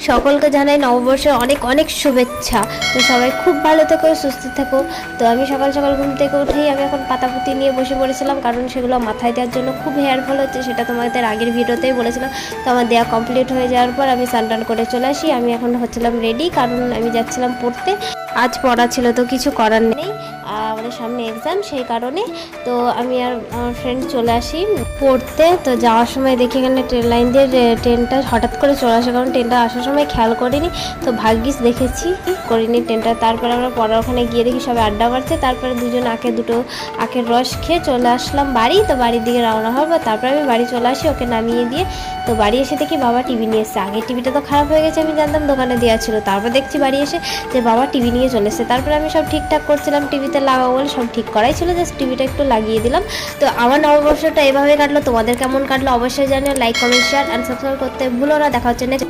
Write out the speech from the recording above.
সকলকে জানাই নববর্ষের অনেক অনেক শুভেচ্ছা। তো সবাই খুব ভালো থেকো, সুস্থ থেকো। তো আমি সকাল সকাল ঘুম থেকে উঠেই আমি এখন পাতাপুতি নিয়ে বসে পড়েছিলাম, কারণ সেগুলো মাথায় দেওয়ার জন্য খুব হেয়ার ফল হচ্ছে, সেটা তোমাদের আগের ভিডিওতেই বলেছিলাম। তো আমার দেওয়া কমপ্লিট হয়ে যাওয়ার পর আমি স্নান করে চলে আসি। আমি এখন হচ্ছিলাম রেডি, কারণ আমি যাচ্ছিলাম পড়তে। আজ পড়া ছিল, তো কিছু করার নেই, আমাদের সামনে এক্সাম, সেই কারণে। তো আমি আর আমার ফ্রেন্ড চলে আসি পড়তে। তো যাওয়ার সময় দেখি এখানে ট্রেন লাইন দিয়ে ট্রেনটা হঠাৎ করে চলে আসে, কারণ ট্রেনটা আসার সময় খেয়াল করিনি। তো ভাগ্যিস দেখেছি, করিনি ট্রেনটা। তারপরে আমরা পড়ার ওখানে গিয়ে দেখি সবাই আড্ডা মারছে। তারপরে দুজন দুটো আখের রস খেয়ে চলে আসলাম বাড়ি। তো বাড়ির দিকে রওনা হবো। তারপরে আমি বাড়ি চলে আসি ওকে নামিয়ে দিয়ে। তো বাড়ি এসে দেখি বাবা টিভি নিয়ে এসছে। আগের টিভিটা তো খারাপ হয়ে গেছে, আমি জানতাম, দোকানে দেওয়া ছিল। তারপর দেখছি বাড়ি এসে যে বাবা টিভি নিয়ে চলে এসছে। তারপরে আমি সব ঠিকঠাক করছিলাম, টিভিতে লাগাবো বলে সব ঠিক করাই ছিল, জাস্ট টিভিটা একটু লাগিয়ে দিলাম। তো আমার নববর্ষটা এভাবে কাটলো। তোমাদের কেমন কাটলো অবশ্যই জানিও। Like, comment, share and subscribe করতে ভুলো না। দেখা হচ্ছে নেক্সট